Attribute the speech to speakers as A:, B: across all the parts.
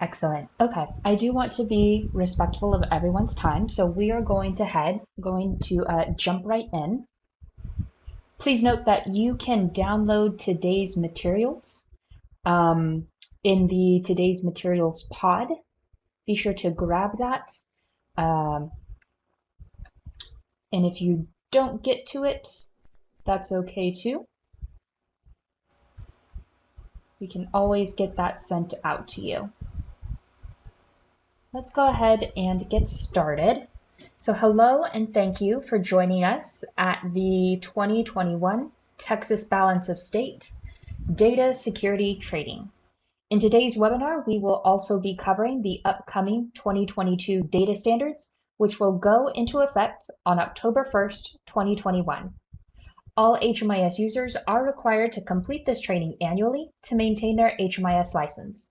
A: Excellent. Okay, I do want to be respectful of everyone's time, so we are going to jump right in. Please note that you can download today's materials in the today's materials pod. Be sure to grab that. And if you don't get to it, that's okay too. We can always get that sent out to you. Let's go ahead and get started. So hello and thank you for joining us at the 2021 Texas Balance of State Data Security Training. In today's webinar, we will also be covering the upcoming 2022 data standards, which will go into effect on October 1st, 2021. All HMIS users are required to complete this training annually to maintain their HMIS license.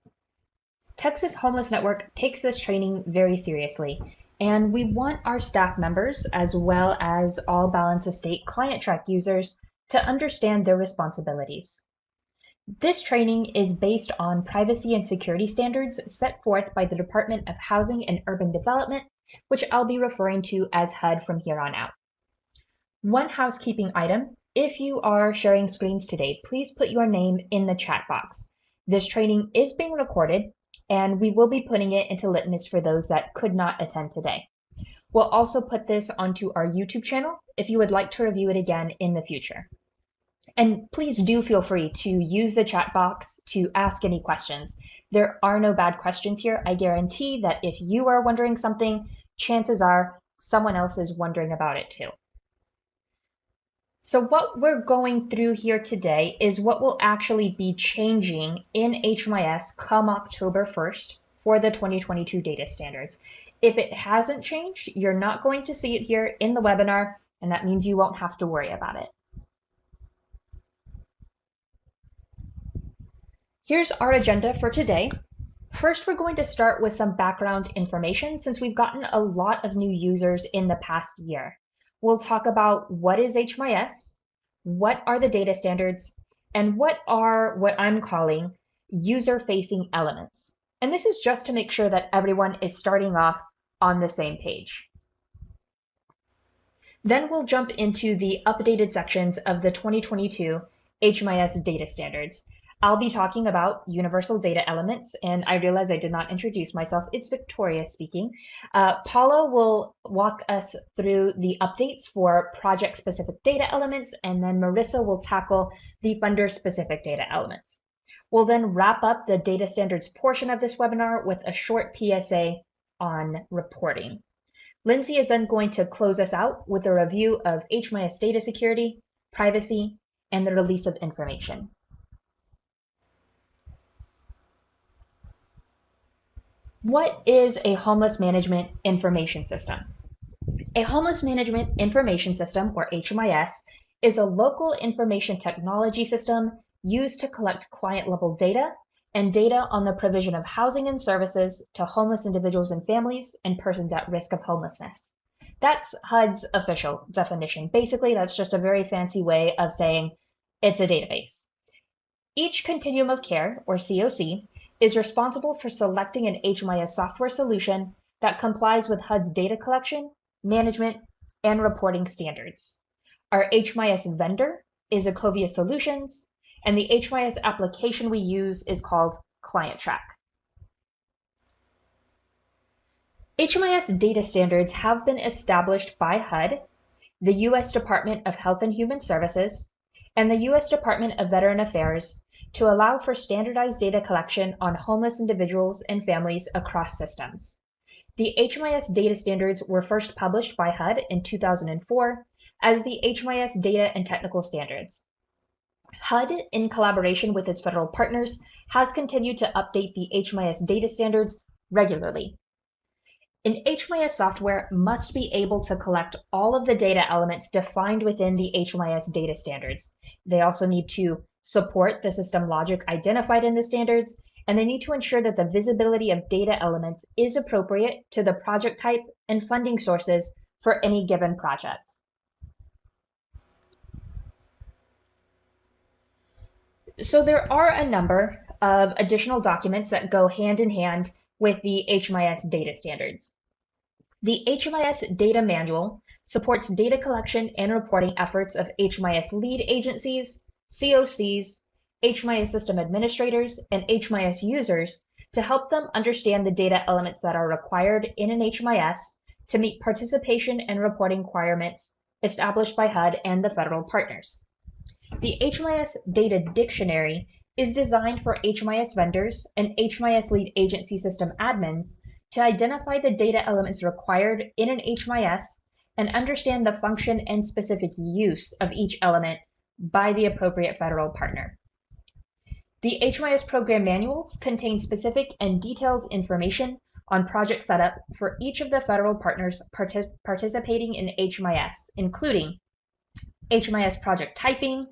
A: Texas Homeless Network takes this training very seriously, and we want our staff members, as well as all Balance of State ClientTrack users, to understand their responsibilities. This training is based on privacy and security standards set forth by the Department of Housing and Urban Development, which I'll be referring to as HUD from here on out. One housekeeping item: if you are sharing screens today, please put your name in the chat box. This training is being recorded, and we will be putting it into litmus for those that could not attend today. We'll also put this onto our YouTube channel if you would like to review it again in the future. And please do feel free to use the chat box to ask any questions. There are no bad questions here. I guarantee that if you are wondering something, chances are someone else is wondering about it too. So what we're going through here today is what will actually be changing in HMIS come October 1st for the 2022 data standards. If it hasn't changed, you're not going to see it here in the webinar, and that means you won't have to worry about it. Here's our agenda for today. First, we're going to start with some background information since we've gotten a lot of new users in the past year. We'll talk about what is HMIS, what are the data standards, and what are what I'm calling user-facing elements. And this is just to make sure that everyone is starting off on the same page. Then we'll jump into the updated sections of the 2022 HMIS data standards. I'll be talking about universal data elements, and I realize I did not introduce myself. It's Victoria speaking. Paula will walk us through the updates for project-specific data elements, and then Marissa will tackle the funder-specific data elements. We'll then wrap up the data standards portion of this webinar with a short PSA on reporting. Lindsay is then going to close us out with a review of HMIS data security, privacy, and the release of information. What is a homeless management information system? A homeless management information system, or HMIS, is a local information technology system used to collect client-level data and data on the provision of housing and services to homeless individuals and families and persons at risk of homelessness. That's HUD's official definition. Basically, that's just a very fancy way of saying it's a database. Each continuum of care, or COC, is responsible for selecting an HMIS software solution that complies with HUD's data collection, management, and reporting standards. Our HMIS vendor is Ecovia Solutions, and the HMIS application we use is called ClientTrack. HMIS data standards have been established by HUD, the U.S. Department of Health and Human Services, and the U.S. Department of Veteran Affairs to allow for standardized data collection on homeless individuals and families across systems. The HMIS data standards were first published by HUD in 2004 as the HMIS Data and Technical Standards. HUD, in collaboration with its federal partners, has continued to update the HMIS data standards regularly. An HMIS software must be able to collect all of the data elements defined within the HMIS data standards. They also need to support the system logic identified in the standards, and they need to ensure that the visibility of data elements is appropriate to the project type and funding sources for any given project. So there are a number of additional documents that go hand in hand with the HMIS data standards. The HMIS Data Manual supports data collection and reporting efforts of HMIS lead agencies, COCs, HMIS system administrators, and HMIS users to help them understand the data elements that are required in an HMIS to meet participation and reporting requirements established by HUD and the federal partners. The HMIS Data Dictionary is designed for HMIS vendors and HMIS lead agency system admins to identify the data elements required in an HMIS and understand the function and specific use of each element by the appropriate federal partner. The HMIS program manuals contain specific and detailed information on project setup for each of the federal partners participating in HMIS, including HMIS project typing,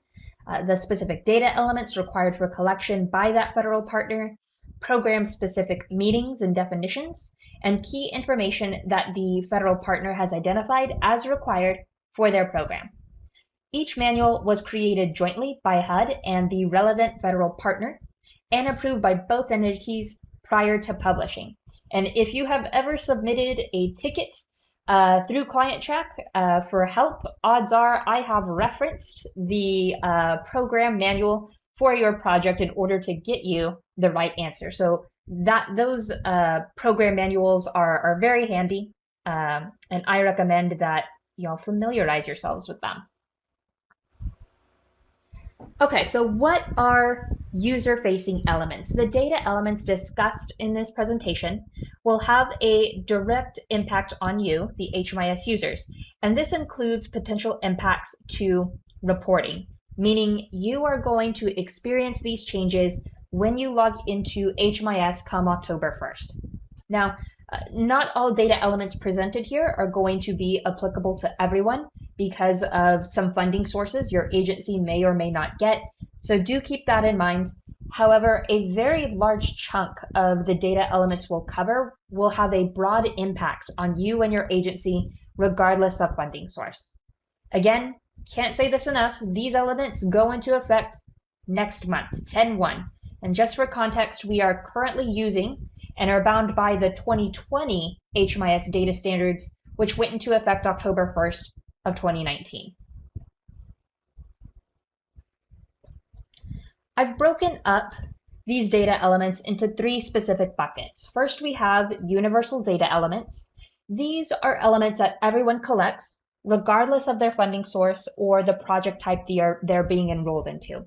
A: the specific data elements required for collection by that federal partner, program-specific meetings and definitions, and key information that the federal partner has identified as required for their program. Each manual was created jointly by HUD and the relevant federal partner and approved by both entities prior to publishing. And if you have ever submitted a ticket through ClientTrack for help, odds are I have referenced the program manual for your project in order to get you the right answer. So those program manuals are very handy, and I recommend that y'all familiarize yourselves with them. Okay, so what are user-facing elements? The data elements discussed in this presentation will have a direct impact on you, the HMIS users, and this includes potential impacts to reporting, meaning you are going to experience these changes when you log into HMIS come October 1st. Now, not all data elements presented here are going to be applicable to everyone because of some funding sources your agency may or may not get, so do keep that in mind. However, a very large chunk of the data elements we'll cover will have a broad impact on you and your agency regardless of funding source. Again, can't say this enough, these elements go into effect next month, 10/1. And just for context, we are currently using and are bound by the 2020 HMIS data standards, which went into effect October 1st of 2019. I've broken up these data elements into 3 specific buckets. First, we have universal data elements. These are elements that everyone collects, regardless of their funding source or the project type they're being enrolled into.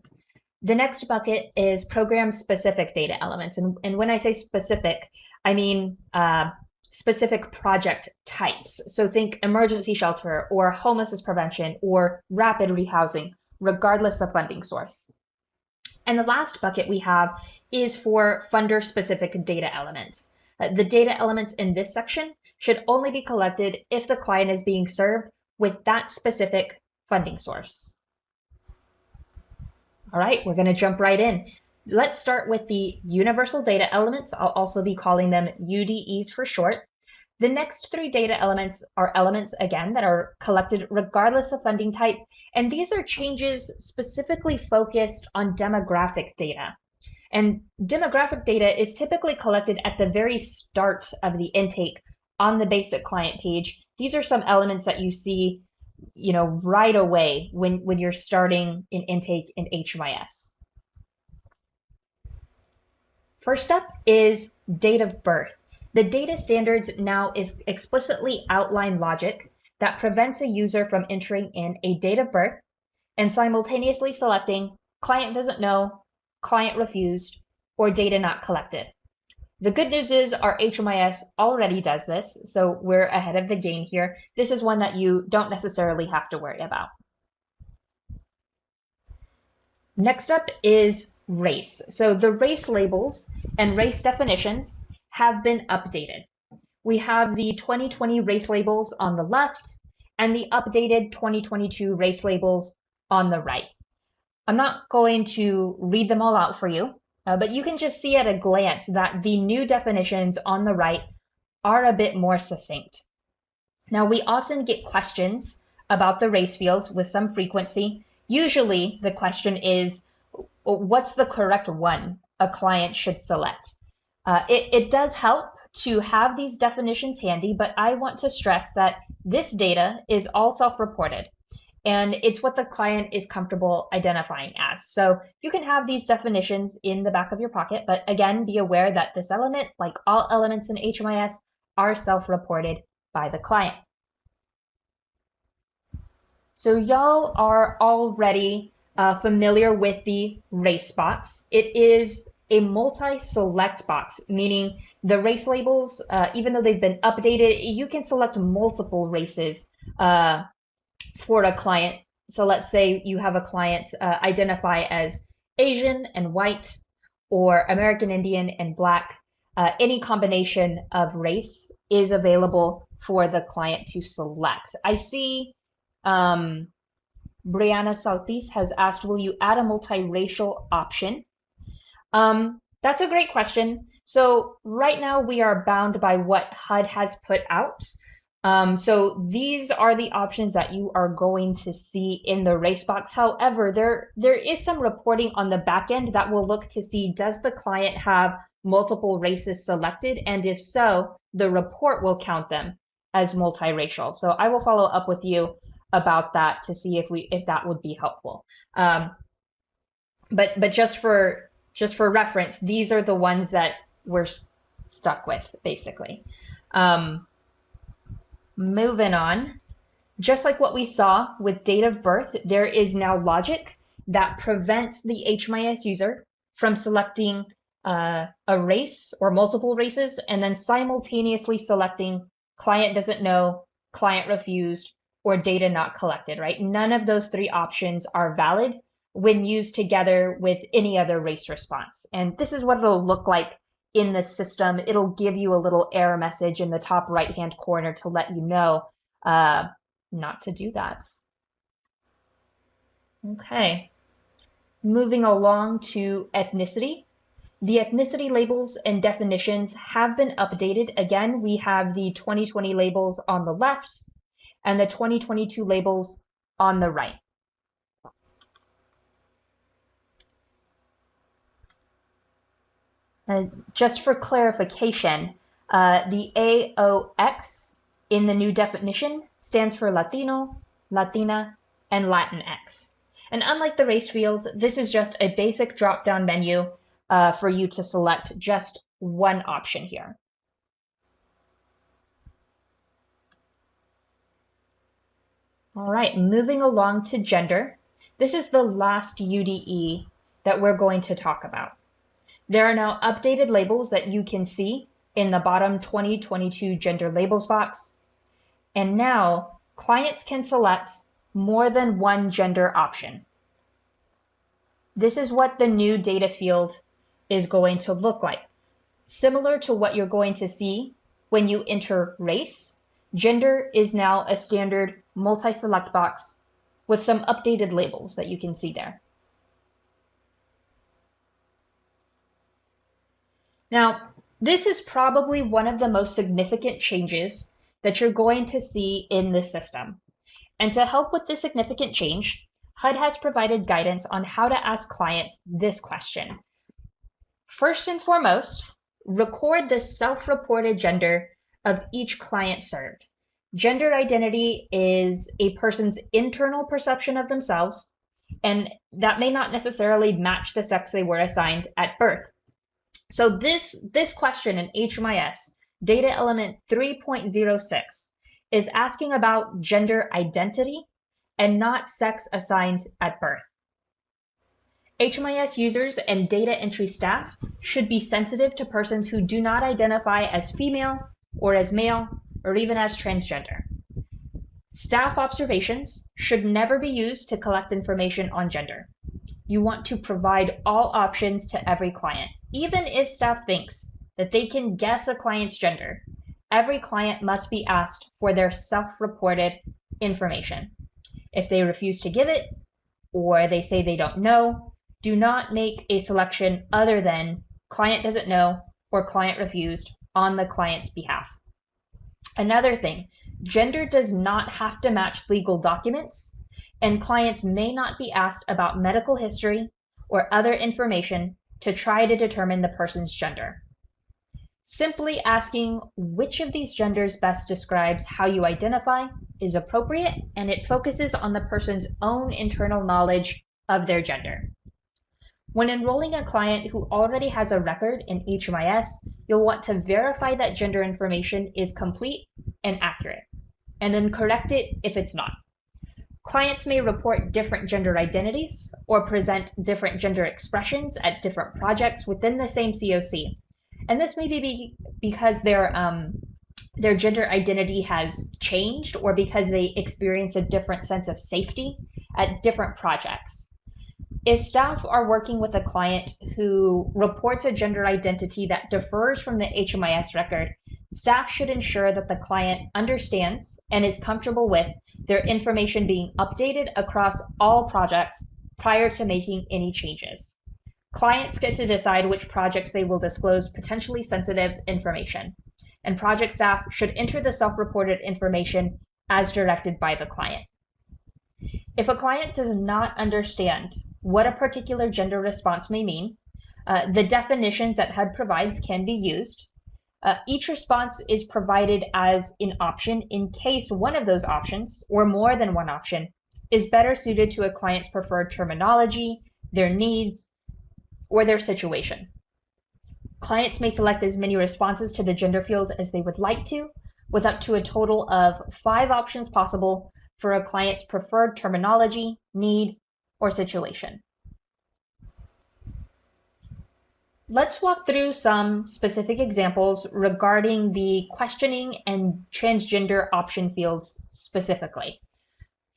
A: The next bucket is program-specific data elements. And when I say specific, I mean specific project types. So think emergency shelter or homelessness prevention or rapid rehousing, regardless of funding source. And the last bucket we have is for funder-specific data elements. The data elements in this section should only be collected if the client is being served with that specific funding source. All right, we're going to jump right in. Let's start with the universal data elements. I'll also be calling them UDEs for short. The next 3 data elements are elements, again, that are collected regardless of funding type, and these are changes specifically focused on demographic data. And demographic data is typically collected at the very start of the intake on the basic client page. These are some elements that you see right away when you're starting an intake in HMIS. First up is date of birth. The data standards now explicitly outline logic that prevents a user from entering in a date of birth and simultaneously selecting client doesn't know, client refused, or data not collected. The good news is our HMIS already does this, so we're ahead of the game here. This is one that you don't necessarily have to worry about. Next up is race. So the race labels and race definitions have been updated. We have the 2020 race labels on the left and the updated 2022 race labels on the right. I'm not going to read them all out for you, but you can just see at a glance that the new definitions on the right are a bit more succinct. Now, we often get questions about the race fields with some frequency. Usually the question is, what's the correct one a client should select? It does help to have these definitions handy, but I want to stress that this data is all self-reported, and it's what the client is comfortable identifying as. So you can have these definitions in the back of your pocket, but again, be aware that this element, like all elements in HMIS, are self-reported by the client. So y'all are already familiar with the race box. It is a multi-select box, meaning the race labels, even though they've been updated, you can select multiple races for a client. So let's say you have a client identify as Asian and white, or American Indian and Black. Any combination of race is available for the client to select. I see Brianna Southeast has asked, will you add a multiracial option? That's a great question. So right now we are bound by what HUD has put out. So these are the options that you are going to see in the race box. However, there is some reporting on the back end that will look to see, does the client have multiple races selected? And if so, the report will count them as multiracial. So I will follow up with you about that to see if that would be helpful. But just for reference, these are the ones that we're stuck with, basically. Moving on, just like what we saw with date of birth, there is now logic that prevents the HMIS user from selecting a race or multiple races and then simultaneously selecting client doesn't know, client refused, or data not collected, right? None of those three options are valid when used together with any other race response. And this is what it'll look like in the system. It'll give you a little error message in the top right-hand corner to let you know not to do that. Okay, moving along to ethnicity. The ethnicity labels and definitions have been updated. Again, we have the 2020 labels on the left and the 2022 labels on the right. Just for clarification, the AOX in the new definition stands for Latino, Latina, and Latinx. And unlike the race field, this is just a basic drop-down menu for you to select just one option here. All right, moving along to gender. This is the last UDE that we're going to talk about. There are now updated labels that you can see in the bottom 2022 gender labels box. And now clients can select more than one gender option. This is what the new data field is going to look like. Similar to what you're going to see when you enter race, gender is now a standard multi-select box with some updated labels that you can see there. Now, this is probably one of the most significant changes that you're going to see in the system. And to help with this significant change, HUD has provided guidance on how to ask clients this question. First and foremost, record the self-reported gender of each client served. Gender identity is a person's internal perception of themselves, and that may not necessarily match the sex they were assigned at birth. So this question in HMIS, data element 3.06, is asking about gender identity and not sex assigned at birth. HMIS users and data entry staff should be sensitive to persons who do not identify as female or as male or even as transgender. Staff observations should never be used to collect information on gender. You want to provide all options to every client. Even if staff thinks that they can guess a client's gender, every client must be asked for their self-reported information. If they refuse to give it, or they say they don't know, do not make a selection other than client doesn't know or client refused on the client's behalf. Another thing, gender does not have to match legal documents, and clients may not be asked about medical history or other information to try to determine the person's gender. Simply asking which of these genders best describes how you identify is appropriate, and it focuses on the person's own internal knowledge of their gender. When enrolling a client who already has a record in HMIS, you'll want to verify that gender information is complete and accurate, and then correct it if it's not. Clients may report different gender identities or present different gender expressions at different projects within the same COC. And this may be because their gender identity has changed or because they experience a different sense of safety at different projects. If staff are working with a client who reports a gender identity that differs from the HMIS record, staff should ensure that the client understands and is comfortable with their information being updated across all projects prior to making any changes. Clients get to decide which projects they will disclose potentially sensitive information, and project staff should enter the self-reported information as directed by the client. If a client does not understand what a particular gender response may mean, the definitions that HUD provides can be used. Each response is provided as an option in case one of those options, or more than one option, is better suited to a client's preferred terminology, their needs, or their situation. Clients may select as many responses to the gender field as they would like to, with up to a total of 5 options possible for a client's preferred terminology, need, or situation. Let's walk through some specific examples regarding the questioning and transgender option fields specifically.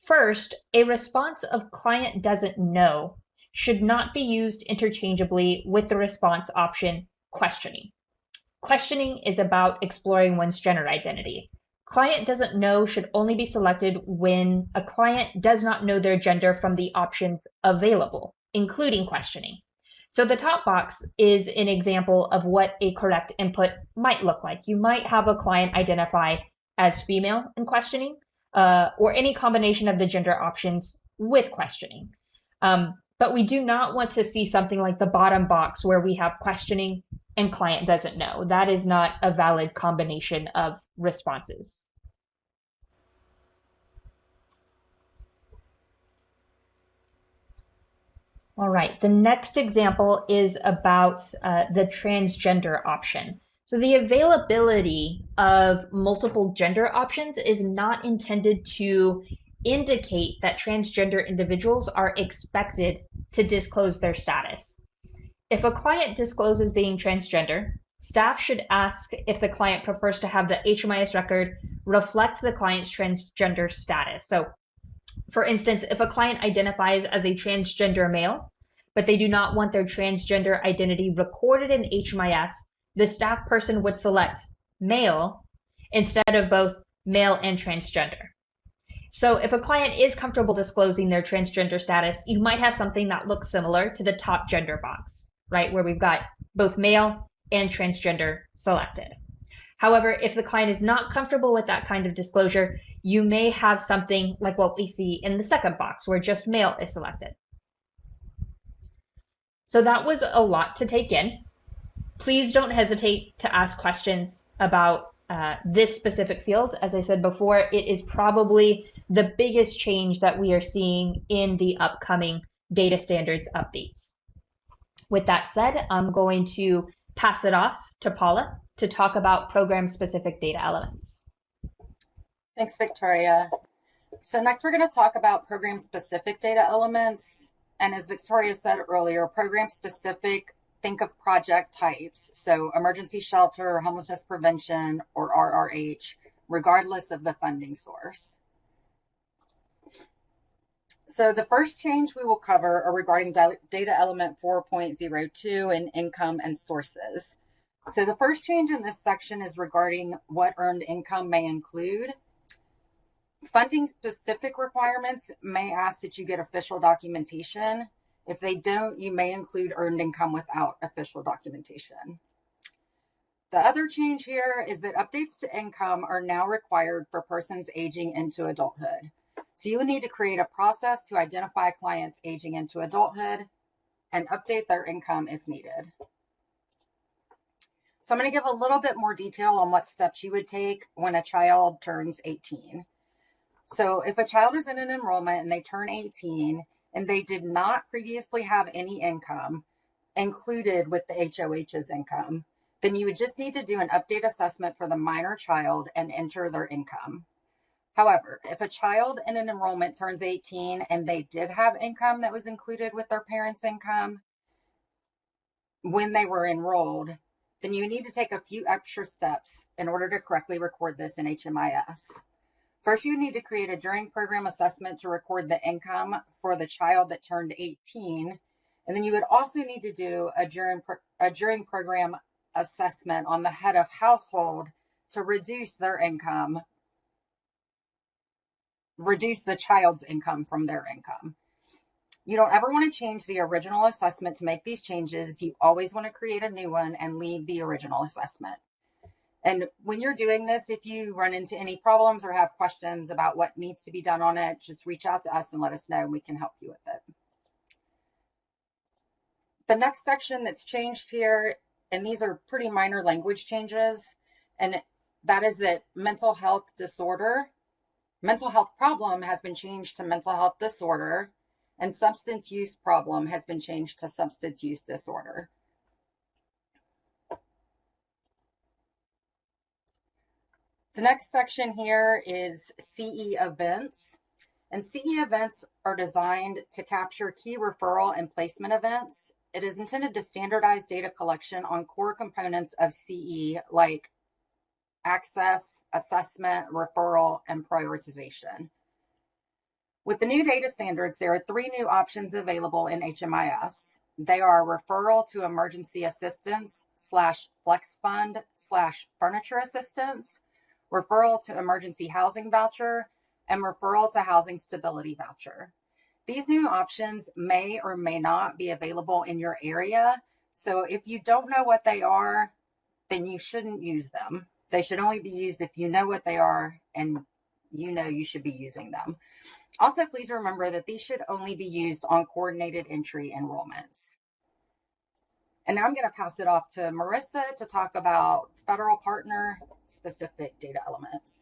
A: First, a response of client doesn't know should not be used interchangeably with the response option questioning. Questioning is about exploring one's gender identity. Client doesn't know should only be selected when a client does not know their gender from the options available, including questioning. So the top box is an example of what a correct input might look like. You might have a client identify as female in questioning, or any combination of the gender options with questioning. But we do not want to see something like the bottom box where we have questioning and client doesn't know. That is not a valid combination of responses. All right, the next example is about the transgender option. So the availability of multiple gender options is not intended to indicate that transgender individuals are expected to disclose their status. If a client discloses being transgender, staff should ask if the client prefers to have the HMIS record reflect the client's transgender status. So, for instance, if a client identifies as a transgender male, but they do not want their transgender identity recorded in HMIS, the staff person would select male instead of both male and transgender. So if a client is comfortable disclosing their transgender status, you might have something that looks similar to the top gender box, right, where we've got both male and transgender selected. However, if the client is not comfortable with that kind of disclosure, you may have something like what we see in the second box, where just male is selected. So that was a lot to take in. Please don't hesitate to ask questions about this specific field. As I said before, it is probably the biggest change that we are seeing in the upcoming data standards updates. With that said, I'm going to pass it off to Paula to talk about program-specific data elements.
B: Thanks, Victoria. So next we're going to talk about program-specific data elements. And as Victoria said earlier, program-specific, think of project types. So emergency shelter, homelessness prevention, or RRH, regardless of the funding source. So the first change we will cover are regarding data element 4.02 and income and sources. So the first change in this section is regarding what earned income may include. Funding specific requirements may ask that you get official documentation. If they don't, you may include earned income without official documentation. The other change here is that updates to income are now required for persons aging into adulthood. So you will need to create a process to identify clients aging into adulthood and update their income if needed. So I'm going to give a little bit more detail on what steps you would take when a child turns 18. So if a child is in an enrollment and they turn 18 and they did not previously have any income included with the HOH's income, then you would just need to do an update assessment for the minor child and enter their income. However, if a child in an enrollment turns 18 and they did have income that was included with their parents' income when they were enrolled, then you need to take a few extra steps in order to correctly record this in HMIS. First, you need to create a during program assessment to record the income for the child that turned 18. And then you would also need to do a during program assessment on the head of household to reduce their income, reduce the child's income from their income. You don't ever want to change the original assessment to make these changes. You always want to create a new one and leave the original assessment. And when you're doing this, if you run into any problems or have questions about what needs to be done on it, just reach out to us and let us know, and we can help you with it. The next section that's changed here, and these are pretty minor language changes, and that is that mental health problem has been changed to mental health disorder, and substance use problem has been changed to substance use disorder. The next section here is CE events. And CE events are designed to capture key referral and placement events. It is intended to standardize data collection on core components of CE like access, assessment, referral, and prioritization. With the new data standards, there are 3 new options available in HMIS. They are referral to emergency assistance / flex fund / furniture assistance, referral to emergency housing voucher, and referral to housing stability voucher. These new options may or may not be available in your area. So if you don't know what they are, then you shouldn't use them. They should only be used if you know what they are and you know you should be using them. Also, please remember that these should only be used on coordinated entry enrollments. And now I'm going to pass it off to Marissa to talk about federal partner specific data elements.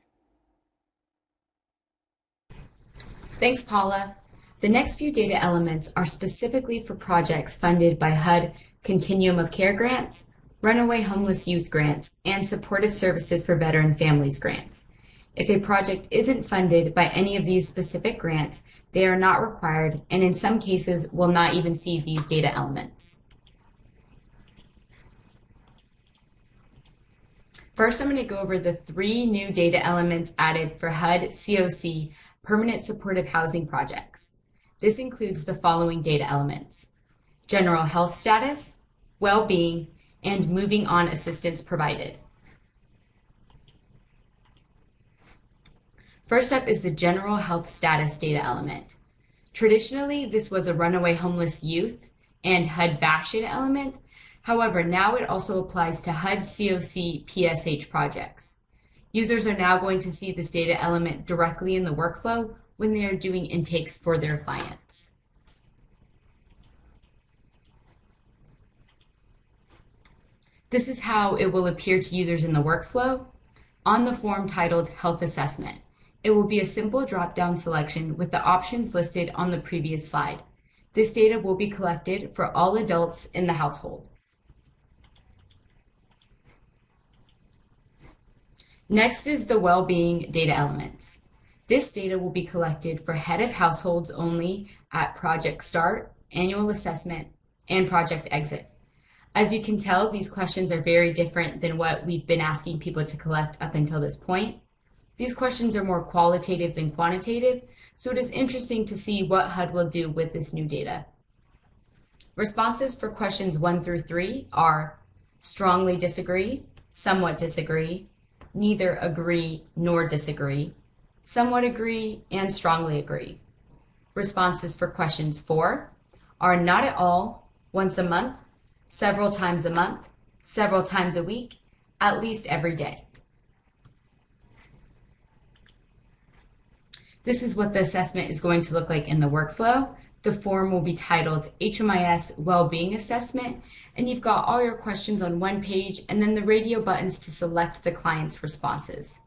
C: Thanks, Paula. The next few data elements are specifically for projects funded by HUD Continuum of Care grants, Runaway Homeless Youth grants, and Supportive Services for Veteran Families grants. If a project isn't funded by any of these specific grants, they are not required, and in some cases will not even see these data elements. First, I'm going to go over the 3 new data elements added for HUD COC permanent supportive housing projects. This includes the following data elements: general health status, well-being, and moving on assistance provided. First up is the general health status data element. Traditionally, this was a runaway homeless youth and HUD VASH data element. However, now it also applies to HUD COC PSH projects. Users are now going to see this data element directly in the workflow when they are doing intakes for their clients. This is how it will appear to users in the workflow. On the form titled Health Assessment, it will be a simple drop-down selection with the options listed on the previous slide. This data will be collected for all adults in the household. Next is the well-being data elements. This data will be collected for head of households only at project start, annual assessment, and project exit. As you can tell, these questions are very different than what we've been asking people to collect up until this point. These questions are more qualitative than quantitative, so it is interesting to see what HUD will do with this new data. Responses for questions 1 through 3 are strongly disagree, somewhat disagree, neither agree nor disagree, somewhat agree, and strongly agree. Responses for questions 4 are not at all, once a month, several times a month, several times a week, at least every day. This is what the assessment is going to look like in the workflow. The form will be titled HMIS Wellbeing Assessment, and you've got all your questions on one page, and then the radio buttons to select the client's responses.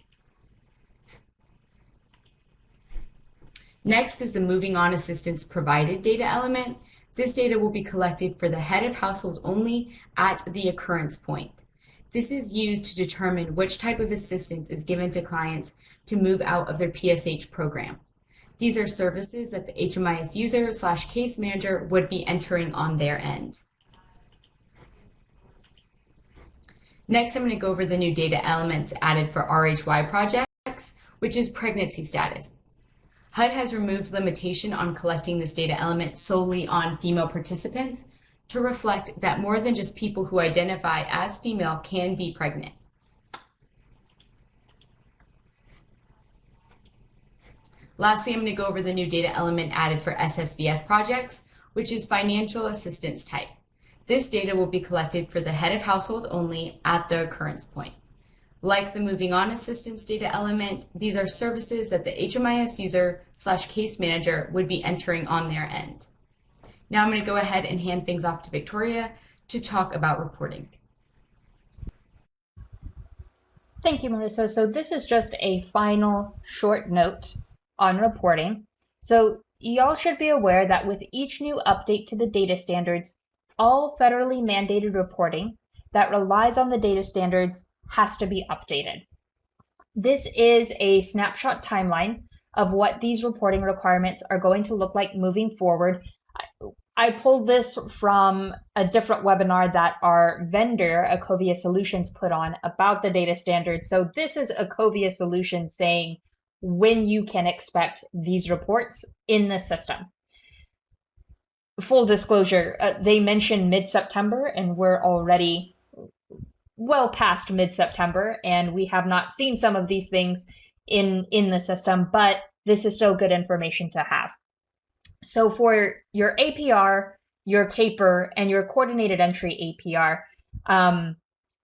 C: Next is the moving on assistance provided data element. This data will be collected for the head of household only at the occurrence point. This is used to determine which type of assistance is given to clients to move out of their PSH program. These are services that the HMIS user / case manager would be entering on their end. Next, I'm going to go over the new data elements added for RHY projects, which is pregnancy status. HUD has removed limitation on collecting this data element solely on female participants to reflect that more than just people who identify as female can be pregnant. Lastly, I'm going to go over the new data element added for SSVF projects, which is financial assistance type. This data will be collected for the head of household only at the occurrence point. Like the moving on assistance data element, these are services that the HMIS user / case manager would be entering on their end. Now I'm going to go ahead and hand things off to Victoria to talk about reporting.
A: Thank you, Marissa. So this is just a final short note on reporting. So y'all should be aware that with each new update to the data standards, all federally mandated reporting that relies on the data standards has to be updated. This is a snapshot timeline of what these reporting requirements are going to look like moving forward. I pulled this from a different webinar that our vendor, Ecovia Solutions, put on about the data standards. So this is Ecovia Solutions saying when you can expect these reports in the system. Full disclosure, they mentioned mid-September, and we're already well past mid-September, and we have not seen some of these things in the system, but this is still good information to have. So for your APR, your CAPR, and your coordinated entry APR,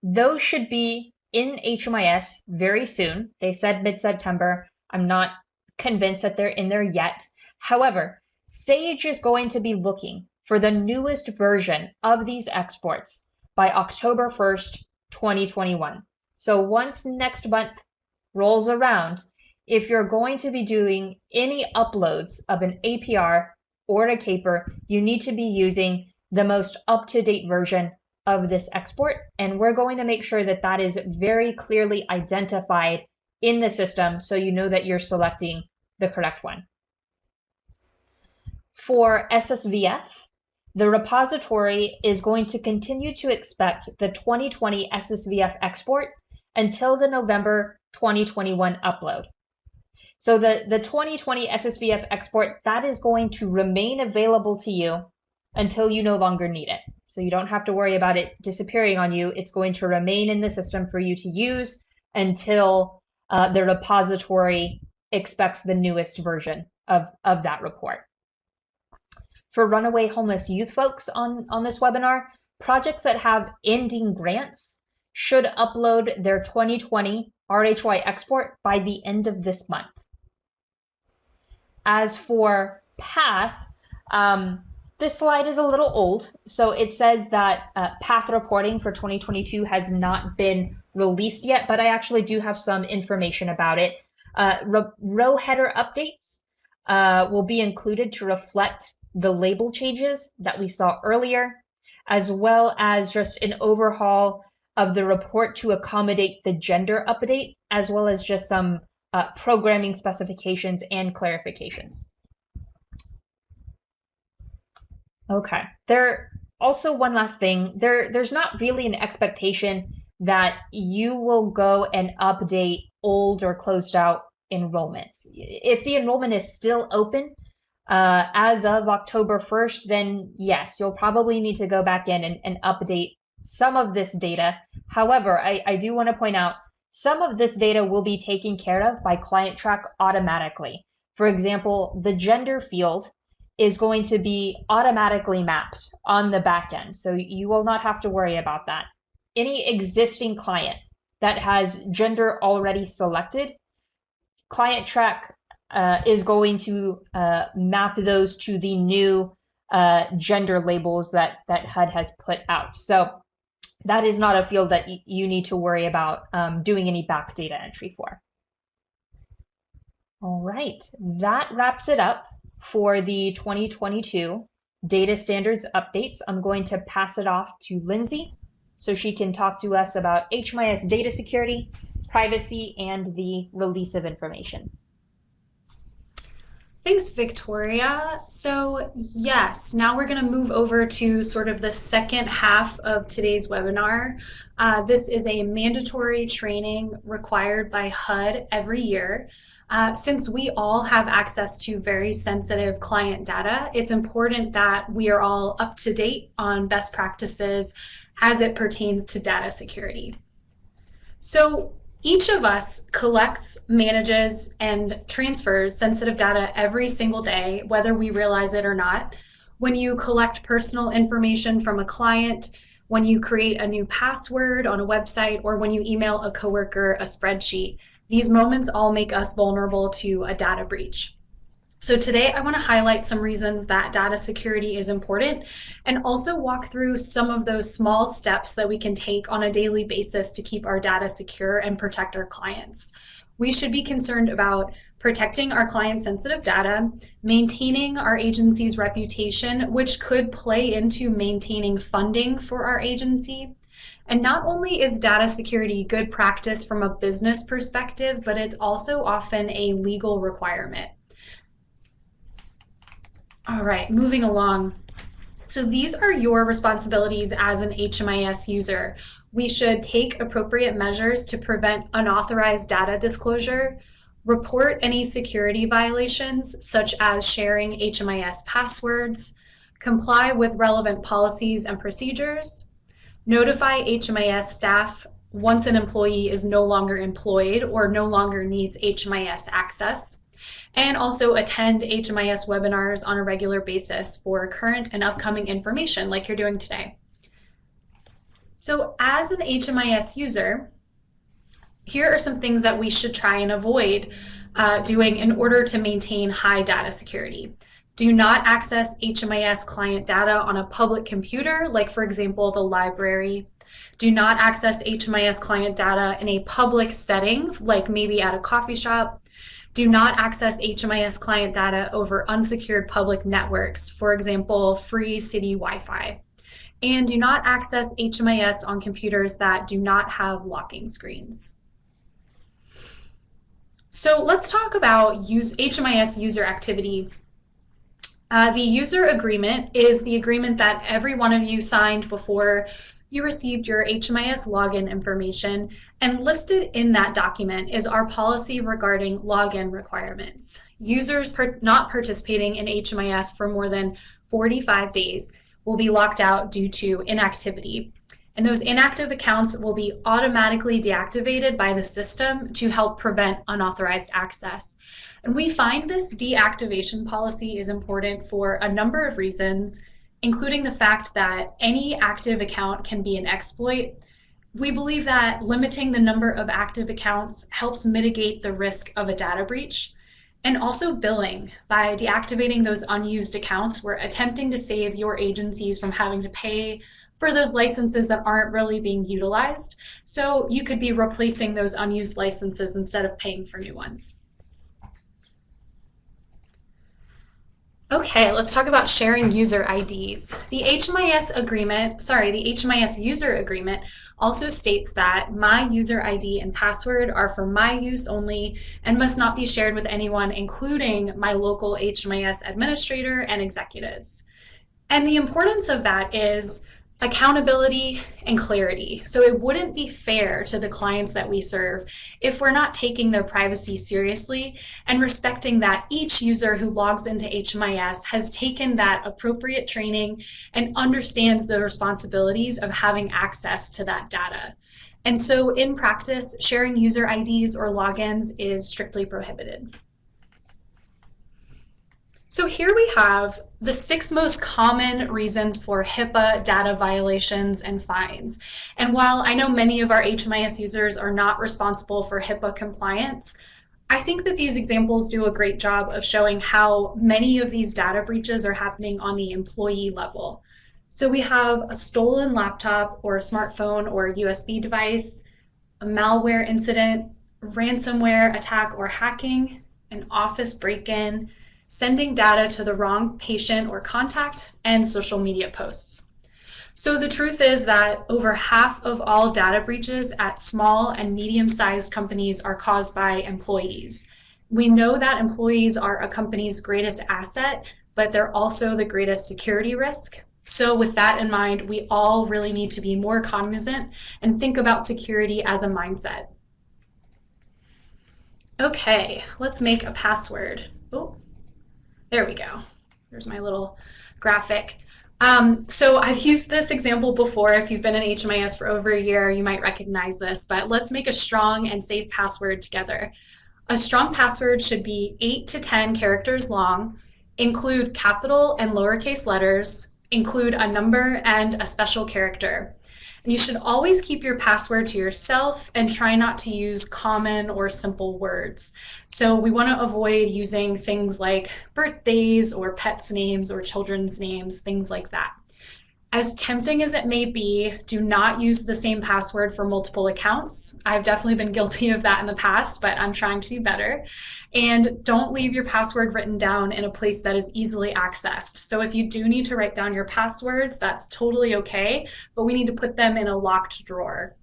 A: those should be in HMIS very soon. They said mid-September. I'm not convinced that they're in there yet. However, Sage is going to be looking for the newest version of these exports by October 1st, 2021. So once next month rolls around, if you're going to be doing any uploads of an APR or a CAPR, you need to be using the most up-to-date version of this export. And we're going to make sure that that is very clearly identified in the system so you know that you're selecting the correct one. For SSVF, the repository is going to continue to expect the 2020 SSVF export until the November 2021 upload. So the 2020 SSVF export, that is going to remain available to you until you no longer need it. So you don't have to worry about it disappearing on you. It's going to remain in the system for you to use until the repository expects the newest version of that report. For runaway homeless youth folks on this webinar, projects that have ending grants should upload their 2020 RHY export by the end of this month. As for PATH, this slide is a little old. So it says that PATH reporting for 2022 has not been released yet, but I actually do have some information about it. Row header updates will be included to reflect the label changes that we saw earlier, as well as just an overhaul of the report to accommodate the gender update, as well as just some programming specifications and clarifications. Okay, also one last thing, there's not really an expectation that you will go and update old or closed out enrollments. If the enrollment is still open as of October 1st, then yes, you'll probably need to go back in and update some of this data. However, I do want to point out some of this data will be taken care of by ClientTrack automatically. For example, the gender field is going to be automatically mapped on the back end, so you will not have to worry about that. Any existing client that has gender already selected, ClientTrack is going to map those to the new gender labels that HUD has put out. So that is not a field that you need to worry about doing any back data entry for. All right, that wraps it up for the 2022 data standards updates. I'm going to pass it off to Lindsay so she can talk to us about HMIS data security, privacy, and the release of information.
D: Thanks, Victoria. So yes, now we're going to move over to sort of the second half of today's webinar. This is a mandatory training required by HUD every year. Since we all have access to very sensitive client data, it's important that we are all up to date on best practices as it pertains to data security. So each of us collects, manages, and transfers sensitive data every single day, whether we realize it or not. When you collect personal information from a client, when you create a new password on a website, or when you email a coworker a spreadsheet, these moments all make us vulnerable to a data breach. So today I want to highlight some reasons that data security is important and also walk through some of those small steps that we can take on a daily basis to keep our data secure and protect our clients. We should be concerned about protecting our client-sensitive data, maintaining our agency's reputation, which could play into maintaining funding for our agency. And not only is data security good practice from a business perspective, but it's also often a legal requirement. All right, moving along. So these are your responsibilities as an HMIS user. We should take appropriate measures to prevent unauthorized data disclosure, report any security violations, such as sharing HMIS passwords, comply with relevant policies and procedures, notify HMIS staff once an employee is no longer employed or no longer needs HMIS access, and also attend HMIS webinars on a regular basis for current and upcoming information like you're doing today. So as an HMIS user, here are some things that we should try and avoid doing in order to maintain high data security. Do not access HMIS client data on a public computer, like for example, the library. Do not access HMIS client data in a public setting, like maybe at a coffee shop. Do not access HMIS client data over unsecured public networks, for example, free city Wi-Fi. And do not access HMIS on computers that do not have locking screens. So let's talk about HMIS user activity. The user agreement is the agreement that every one of you signed before you received your HMIS login information, and listed in that document is our policy regarding login requirements. Users not participating in HMIS for more than 45 days will be locked out due to inactivity. And those inactive accounts will be automatically deactivated by the system to help prevent unauthorized access. And we find this deactivation policy is important for a number of reasons, including the fact that any active account can be an exploit. We believe that limiting the number of active accounts helps mitigate the risk of a data breach. And also billing. By deactivating those unused accounts, we're attempting to save your agencies from having to pay for those licenses that aren't really being utilized. So you could be replacing those unused licenses instead of paying for new ones. Okay, let's talk about sharing user IDs. The HMIS user agreement also states that my user ID and password are for my use only and must not be shared with anyone, including my local HMIS administrator and executives. And the importance of that is accountability and clarity. So it wouldn't be fair to the clients that we serve if we're not taking their privacy seriously and respecting that each user who logs into HMIS has taken that appropriate training and understands the responsibilities of having access to that data. And so in practice, sharing user IDs or logins is strictly prohibited. So here we have the 6 most common reasons for HIPAA data violations and fines. And while I know many of our HMIS users are not responsible for HIPAA compliance, I think that these examples do a great job of showing how many of these data breaches are happening on the employee level. So we have a stolen laptop or a smartphone or a USB device, a malware incident, ransomware attack or hacking, an office break-in, sending data to the wrong patient or contact, and social media posts. So the truth is that over half of all data breaches at small and medium-sized companies are caused by employees. We know that employees are a company's greatest asset, but they're also the greatest security risk. So with that in mind, we all really need to be more cognizant and think about security as a mindset. Okay, let's make a password. Oh, there we go. There's my little graphic. So I've used this example before. If you've been in HMIS for over a year, you might recognize this, but let's make a strong and safe password together. A strong password should be 8 to 10 characters long, include capital and lowercase letters, include a number and a special character. And you should always keep your password to yourself and try not to use common or simple words. So we want to avoid using things like birthdays or pets' names or children's names, things like that. As tempting as it may be, do not use the same password for multiple accounts. I've definitely been guilty of that in the past, but I'm trying to do better. And don't leave your password written down in a place that is easily accessed. So if you do need to write down your passwords, that's totally okay, but we need to put them in a locked drawer.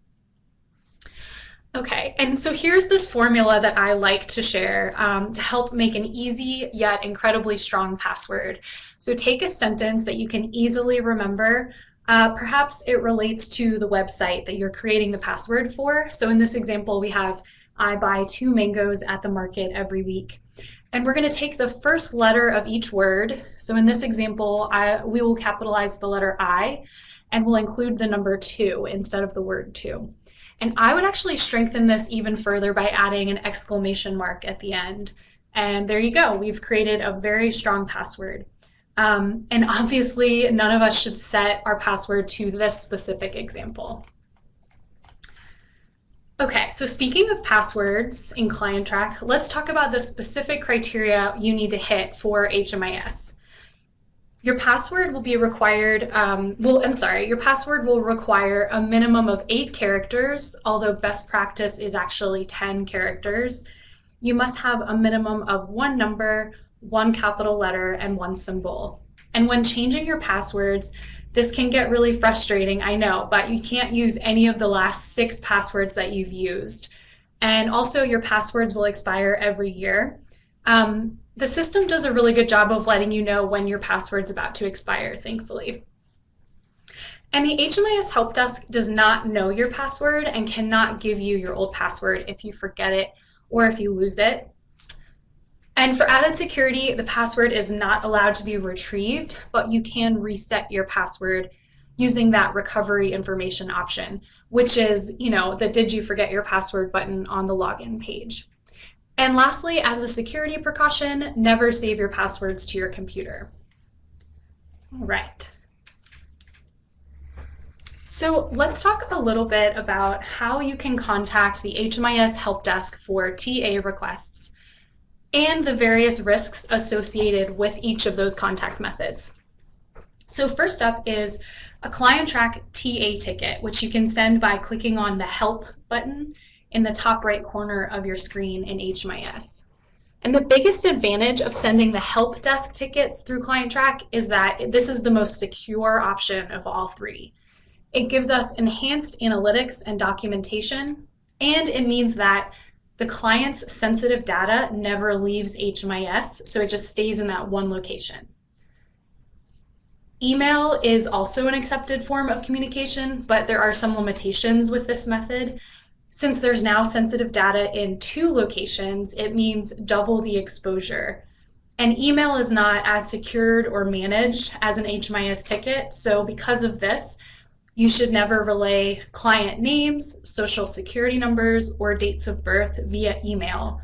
D: Okay, and so here's this formula that I like to share to help make an easy yet incredibly strong password. So take a sentence that you can easily remember. Perhaps it relates to the website that you're creating the password for. So in this example, we have, I buy 2 mangoes at the market every week. And we're going to take the first letter of each word. So in this example, we will capitalize the letter I, and we'll include the number 2 instead of the word 2. And I would actually strengthen this even further by adding an exclamation mark at the end. And there you go. We've created a very strong password. And obviously, none of us should set our password to this specific example. Okay, so speaking of passwords in ClientTrack, let's talk about the specific criteria you need to hit for HMIS. Your password will be required, your password will require a minimum of 8 characters, although best practice is actually 10 characters. You must have a minimum of 1 number, 1 capital letter, and 1 symbol. And when changing your passwords, this can get really frustrating, I know, but you can't use any of the last 6 passwords that you've used. And also your passwords will expire every year. The system does a really good job of letting you know when your password's about to expire, thankfully. And the HMIS Help Desk does not know your password and cannot give you your old password if you forget it or if you lose it. And for added security, the password is not allowed to be retrieved, but you can reset your password using that recovery information option, which is, the did you forget your password button on the login page. And lastly, as a security precaution, never save your passwords to your computer. All right. So let's talk a little bit about how you can contact the HMIS Help Desk for TA requests and the various risks associated with each of those contact methods. So first up is a ClientTrack TA ticket, which you can send by clicking on the Help button in the top right corner of your screen in HMIS. And the biggest advantage of sending the help desk tickets through ClientTrack is that this is the most secure option of all 3. It gives us enhanced analytics and documentation, and it means that the client's sensitive data never leaves HMIS, so it just stays in that one location. Email is also an accepted form of communication, but there are some limitations with this method. Since there's now sensitive data in 2 locations, it means double the exposure. And email is not as secured or managed as an HMIS ticket, so because of this, you should never relay client names, social security numbers, or dates of birth via email,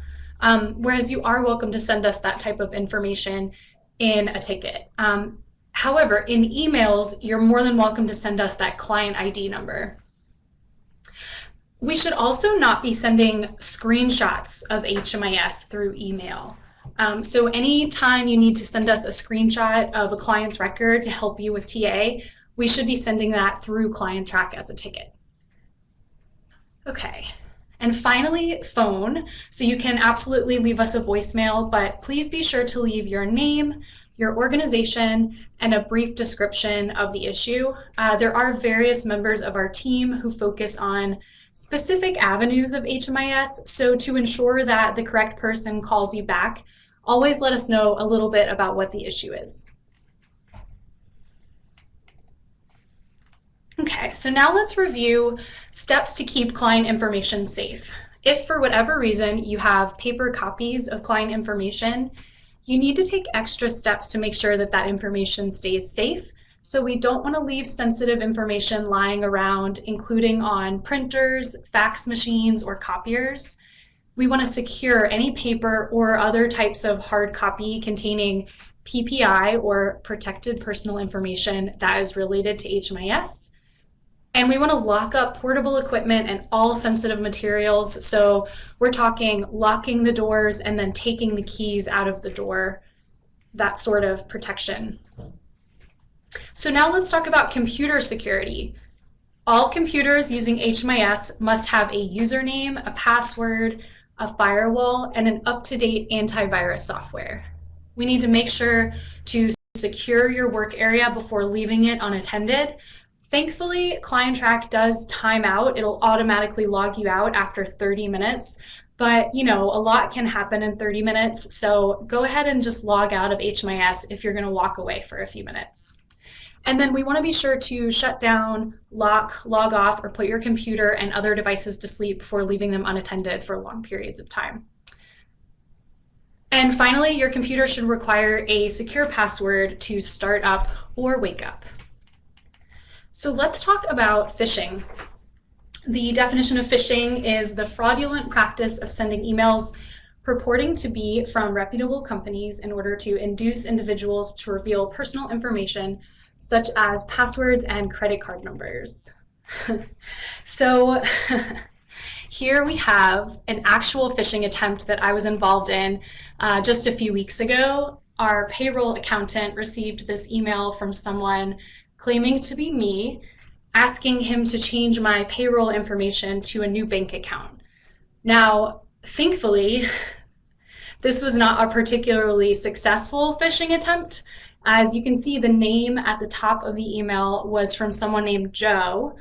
D: whereas you are welcome to send us that type of information in a ticket. However, in emails, you're more than welcome to send us that client ID number. We should also not be sending screenshots of HMIS through email. So anytime you need to send us a screenshot of a client's record to help you with TA, we should be sending that through ClientTrack as a ticket. Okay. And finally, phone. So you can absolutely leave us a voicemail, but please be sure to leave your name, your organization, and a brief description of the issue. There are various members of our team who focus on specific avenues of HMIS, so to ensure that the correct person calls you back, always let us know a little bit about what the issue is. Okay, so now let's review steps to keep client information safe. If for whatever reason you have paper copies of client information, you need to take extra steps to make sure that that information stays safe. So we don't want to leave sensitive information lying around, including on printers, fax machines, or copiers. We want to secure any paper or other types of hard copy containing PPI, or protected personal information, that is related to HMIS. And we want to lock up portable equipment and all sensitive materials. So we're talking locking the doors and then taking the keys out of the door, that sort of protection. So now let's talk about computer security. All computers using HMIS must have a username, a password, a firewall, and an up-to-date antivirus software. We need to make sure to secure your work area before leaving it unattended. Thankfully, ClientTrack does time out. It'll automatically log you out after 30 minutes, but you know, a lot can happen in 30 minutes, so go ahead and just log out of HMIS if you're going to walk away for a few minutes. And then we want to be sure to shut down, lock, log off, or put your computer and other devices to sleep before leaving them unattended for long periods of time. And finally, your computer should require a secure password to start up or wake up. So let's talk about phishing. The definition of phishing is the fraudulent practice of sending emails purporting to be from reputable companies in order to induce individuals to reveal personal information such as passwords and credit card numbers. So here we have an actual phishing attempt that I was involved in just a few weeks ago. Our payroll accountant received this email from someone claiming to be me, asking him to change my payroll information to a new bank account. Now, thankfully, this was not a particularly successful phishing attempt. As you can see, the name at the top of the email was from someone named Joe,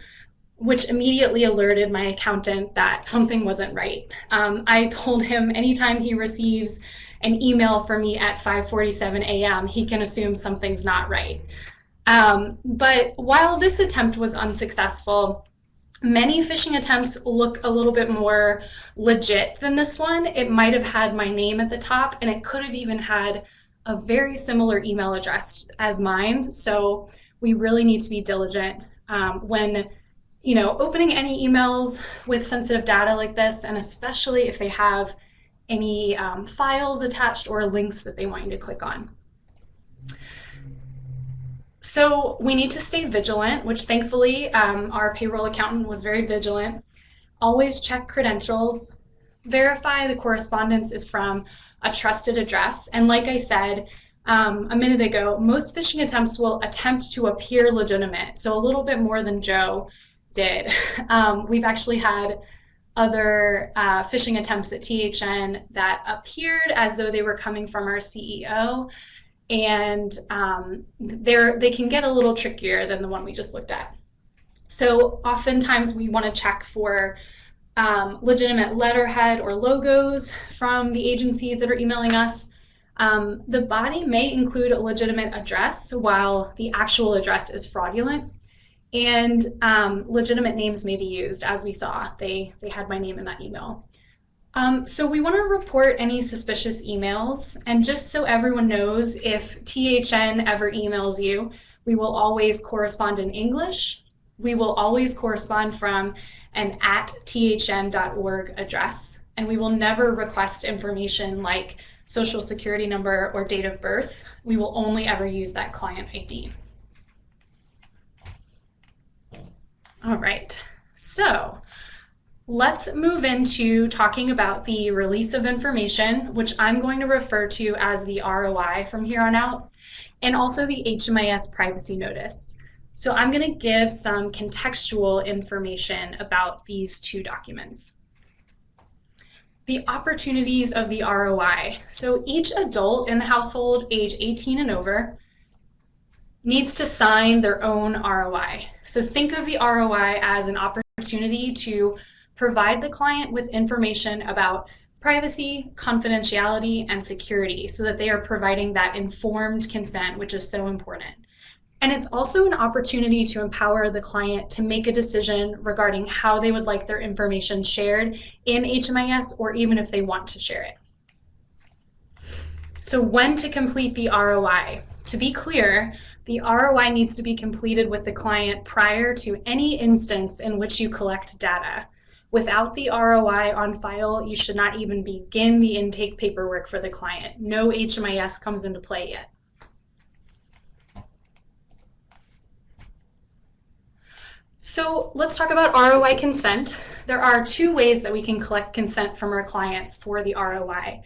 D: which immediately alerted my accountant that something wasn't right. I told him anytime he receives an email from me at 5:47 a.m., he can assume something's not right. But while this attempt was unsuccessful, many phishing attempts look a little bit more legit than this one. It might have had my name at the top, and it could have even had a very similar email address as mine. So we really need to be diligent when, you know, opening any emails with sensitive data like this, and especially if they have any files attached or links that they want you to click on. So we need to stay vigilant, which thankfully our payroll accountant was very vigilant. Always check credentials, verify the correspondence is from a trusted address. And like I said a minute ago, most phishing attempts will attempt to appear legitimate, so a little bit more than Joe did. We've actually had other phishing attempts at THN that appeared as though they were coming from our CEO, and they can get a little trickier than the one we just looked at. So oftentimes we want to check for legitimate letterhead or logos from the agencies that are emailing us. The body may include a legitimate address while the actual address is fraudulent, and legitimate names may be used. As we saw, they had my name in that email. So we want to report any suspicious emails, and just so everyone knows, if THN ever emails you, we will always correspond in English. We will always correspond from an @thn.org address, and we will never request information like social security number or date of birth. We will only ever use that client ID. All right, so let's move into talking about the release of information, which I'm going to refer to as the ROI from here on out, and also the HMIS privacy notice. So I'm going to give some contextual information about these two documents. The opportunities of the ROI. So each adult in the household age 18 and over needs to sign their own ROI. So think of the ROI as an opportunity to provide the client with information about privacy, confidentiality, and security so that they are providing that informed consent, which is so important. And it's also an opportunity to empower the client to make a decision regarding how they would like their information shared in HMIS, or even if they want to share it. So when to complete the ROI? To be clear, the ROI needs to be completed with the client prior to any instance in which you collect data. Without the ROI on file, you should not even begin the intake paperwork for the client. No HMIS comes into play yet. So let's talk about ROI consent. There are two ways that we can collect consent from our clients for the ROI.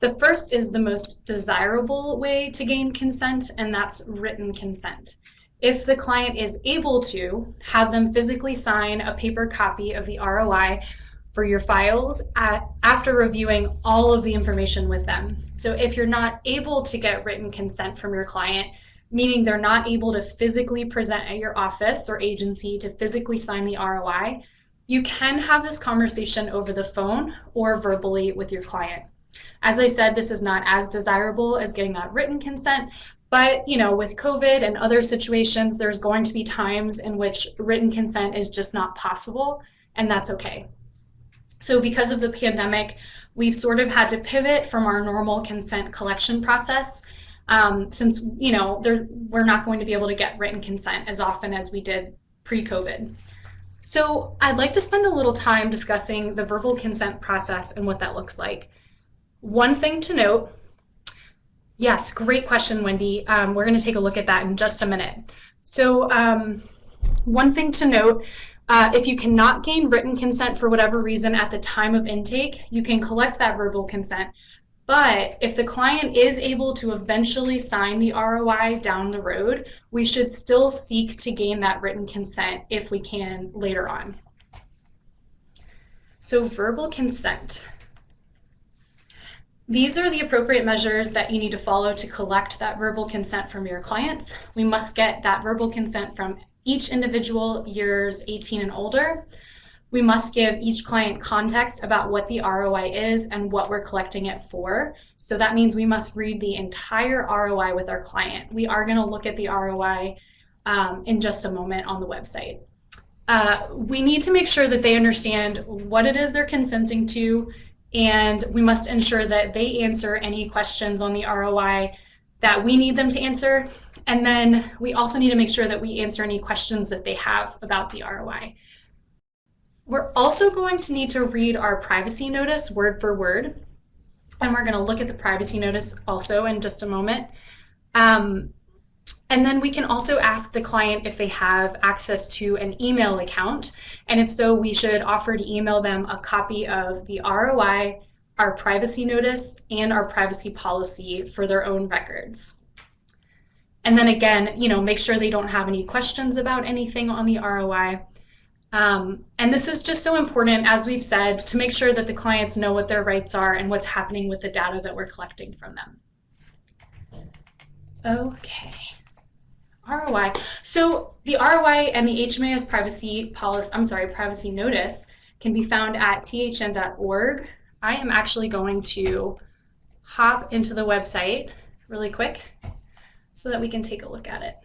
D: The first is the most desirable way to gain consent, and that's written consent. If the client is able to, have them physically sign a paper copy of the ROI for your files after reviewing all of the information with them. So if you're not able to get written consent from your client, meaning they're not able to physically present at your office or agency to physically sign the ROI, you can have this conversation over the phone or verbally with your client. As I said, this is not as desirable as getting that written consent, but with COVID and other situations, there's going to be times in which written consent is just not possible, and that's okay. So because of the pandemic, we've sort of had to pivot from our normal consent collection process, since we're not going to be able to get written consent as often as we did pre-COVID. So I'd like to spend a little time discussing the verbal consent process and what that looks like. One thing to note, yes, great question, Wendy. We're going to take a look at that in just a minute. So one thing to note, if you cannot gain written consent for whatever reason at the time of intake, you can collect that verbal consent. But if the client is able to eventually sign the ROI down the road, we should still seek to gain that written consent if we can later on. So verbal consent. These are the appropriate measures that you need to follow to collect that verbal consent from your clients. We must get that verbal consent from each individual years 18 and older. We must give each client context about what the ROI is and what we're collecting it for. So that means we must read the entire ROI with our client. We are going to look at the ROI in just a moment on the website. We need to make sure that they understand what it is they're consenting to, and we must ensure that they answer any questions on the ROI that we need them to answer. And then we also need to make sure that we answer any questions that they have about the ROI. We're also going to need to read our privacy notice word for word, and we're going to look at the privacy notice also in just a moment. And then we can also ask the client if they have access to an email account, and if so, we should offer to email them a copy of the ROI, our privacy notice, and our privacy policy for their own records. And then again, make sure they don't have any questions about anything on the ROI. And this is just so important, as we've said, to make sure that the clients know what their rights are and what's happening with the data that we're collecting from them. Okay, ROI. So the ROI and the HMIS privacy notice can be found at thn.org. I am actually going to hop into the website really quick so that we can take a look at it.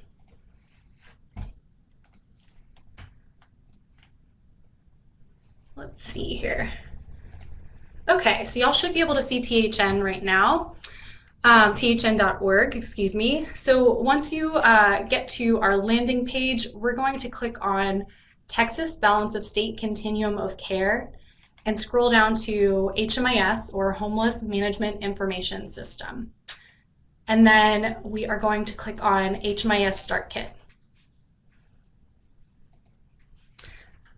D: Let's see here. Okay, so y'all should be able to see THN right now, thn.org, excuse me. So once you get to our landing page, we're going to click on Texas Balance of State Continuum of Care and scroll down to HMIS, or Homeless Management Information System. And then we are going to click on HMIS Start Kit.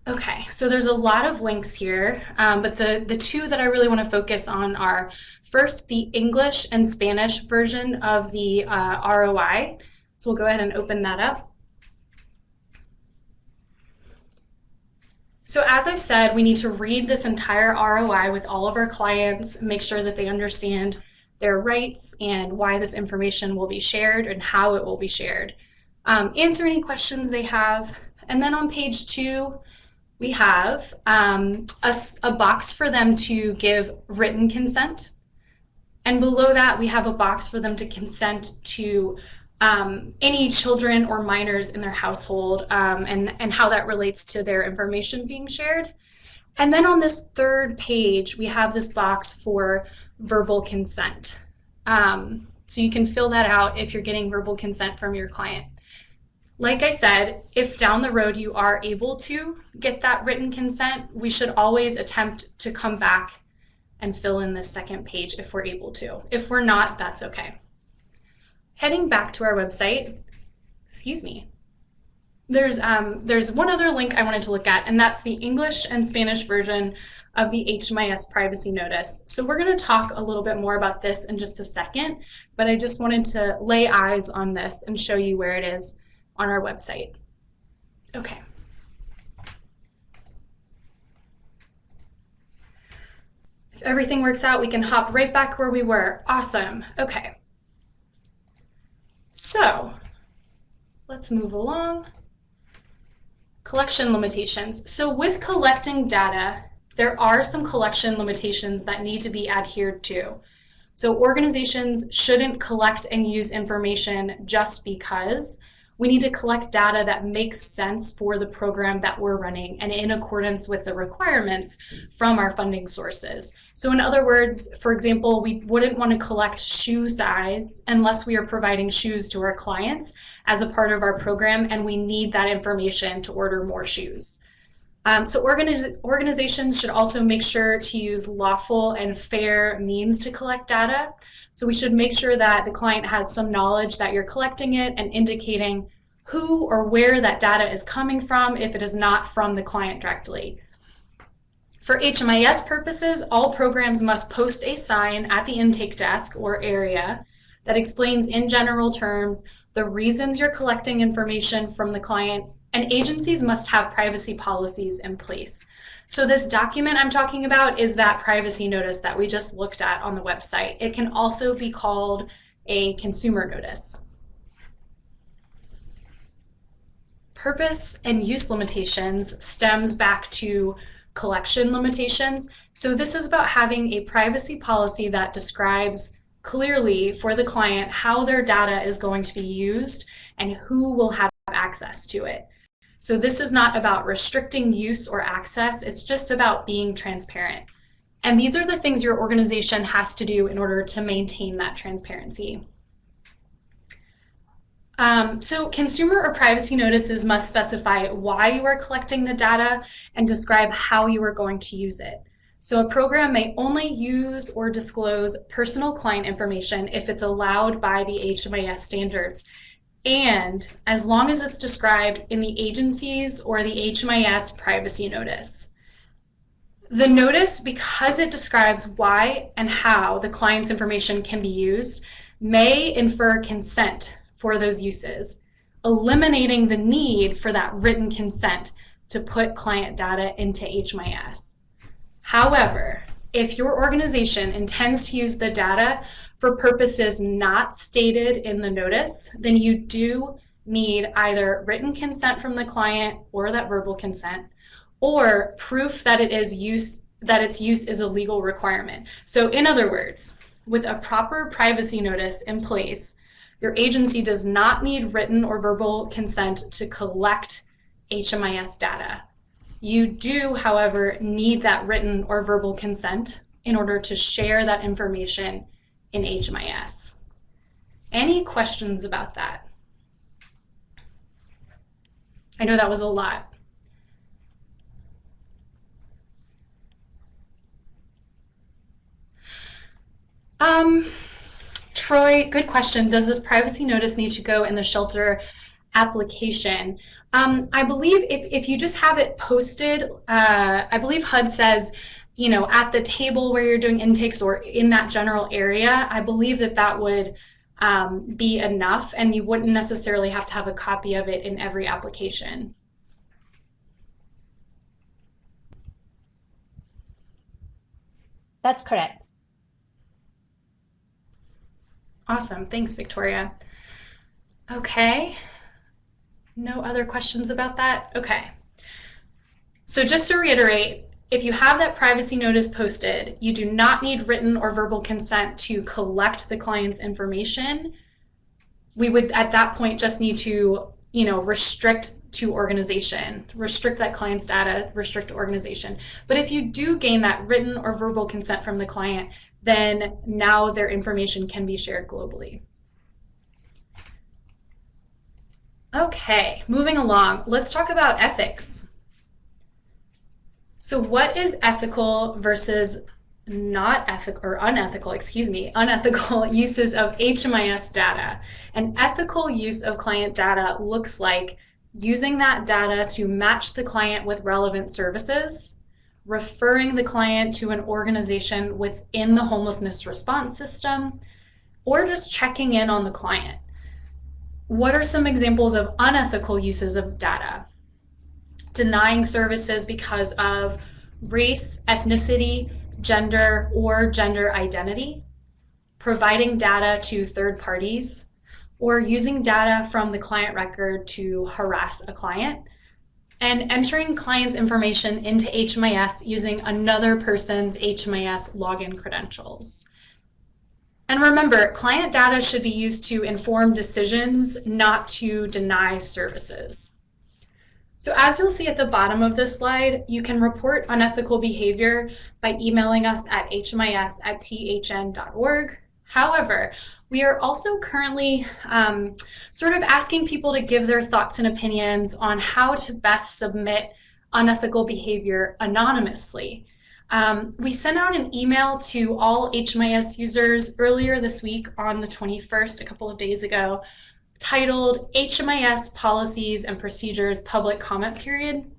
D: Okay, so there's a lot of links here, but the two that I really want to focus on are first the English and Spanish version of the ROI. So we'll go ahead and open that up. So as I've said, we need to read this entire ROI with all of our clients, make sure that they understand their rights and why this information will be shared and how it will be shared. Answer any questions they have. And then on page 2, we have a box for them to give written consent. And below that, we have a box for them to consent to any children or minors in their household and how that relates to their information being shared. And then on this third page, we have this box for verbal consent. So you can fill that out if you're getting verbal consent from your client. Like I said, if down the road you are able to get that written consent, we should always attempt to come back and fill in this second page if we're able to. If we're not, that's okay. Heading back to our website, excuse me, there's one other link I wanted to look at, and that's the English and Spanish version of the HMIS privacy notice. So we're going to talk a little bit more about this in just a second, but I just wanted to lay eyes on this and show you where it is on our website. Okay. If everything works out, we can hop right back where we were. Awesome. Okay. So let's move along. Collection limitations. So with collecting data, there are some collection limitations that need to be adhered to. So organizations shouldn't collect and use information just because. We need to collect data that makes sense for the program that we're running and in accordance with the requirements from our funding sources. So in other words, for example, we wouldn't want to collect shoe size unless we are providing shoes to our clients as a part of our program and we need that information to order more shoes. So organizations should also make sure to use lawful and fair means to collect data. So we should make sure that the client has some knowledge that you're collecting it and indicating who or where that data is coming from if it is not from the client directly. For HMIS purposes, all programs must post a sign at the intake desk or area that explains in general terms the reasons you're collecting information from the client, and agencies must have privacy policies in place. So this document I'm talking about is that privacy notice that we just looked at on the website. It can also be called a consumer notice. Purpose and use limitations stems back to collection limitations. So this is about having a privacy policy that describes clearly for the client how their data is going to be used and who will have access to it. So this is not about restricting use or access, it's just about being transparent. And these are the things your organization has to do in order to maintain that transparency. So consumer or privacy notices must specify why you are collecting the data and describe how you are going to use it. So a program may only use or disclose personal client information if it's allowed by the HMIS standards, and as long as it's described in the agency's or the HMIS privacy notice. The notice, because it describes why and how the client's information can be used, may infer consent for those uses, eliminating the need for that written consent to put client data into HMIS. However, if your organization intends to use the data for purposes not stated in the notice, then you do need either written consent from the client or that verbal consent, or proof that its use is a legal requirement. So in other words, with a proper privacy notice in place, your agency does not need written or verbal consent to collect HMIS data. You do, however, need that written or verbal consent in order to share that information in HMIS. Any questions about that? I know that was a lot. Troy, good question. Does this privacy notice need to go in the shelter application. I believe if you just have it posted, I believe HUD says, you know, at the table where you're doing intakes or in that general area, I believe that would be enough, and you wouldn't necessarily have to have a copy of it in every application.
A: That's correct.
D: Awesome. Thanks, Victoria. Okay. No other questions about that? Okay. So just to reiterate, if you have that privacy notice posted, you do not need written or verbal consent to collect the client's information. We would, at that point, just need to, you know, restrict to organization, restrict that client's data, restrict to organization. But if you do gain that written or verbal consent from the client, then now their information can be shared globally. Okay, moving along, let's talk about ethics. So what is ethical versus not ethical, or unethical, excuse me, unethical uses of HMIS data? An ethical use of client data looks like using that data to match the client with relevant services, referring the client to an organization within the homelessness response system, or just checking in on the client. What are some examples of unethical uses of data? Denying services because of race, ethnicity, gender, or gender identity, providing data to third parties, or using data from the client record to harass a client, and entering client's information into HMIS using another person's HMIS login credentials. And remember, client data should be used to inform decisions, not to deny services. So as you'll see at the bottom of this slide, you can report unethical behavior by emailing us at hmis@thn.org. However, we are also currently sort of asking people to give their thoughts and opinions on how to best submit unethical behavior anonymously. We sent out an email to all HMIS users earlier this week on the 21st, a couple of days ago, titled HMIS Policies and Procedures Public Comment Period.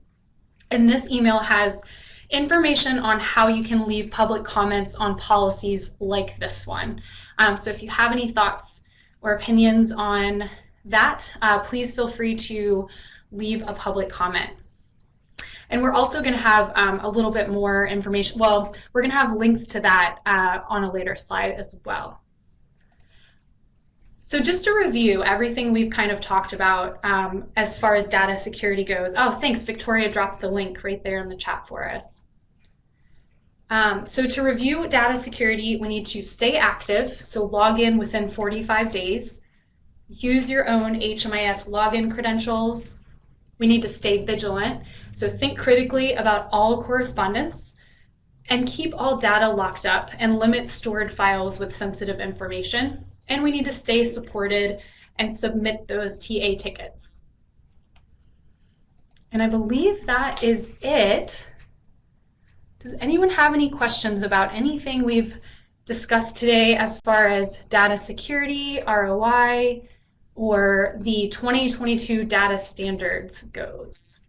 D: And this email has information on how you can leave public comments on policies like this one. So if you have any thoughts or opinions on that, please feel free to leave a public comment. And we're also going to have a little bit more information. Well, we're going to have links to that on a later slide as well. So just to review everything we've kind of talked about as far as data security goes. Oh, thanks. Victoria dropped the link right there in the chat for us. So to review data security, we need to stay active. So log in within 45 days. Use your own HMIS login credentials. We need to stay vigilant. So think critically about all correspondence and keep all data locked up and limit stored files with sensitive information. And we need to stay supported and submit those TA tickets. And I believe that is it. Does anyone have any questions about anything we've discussed today as far as data security, ROI, or the 2022 data standards goes?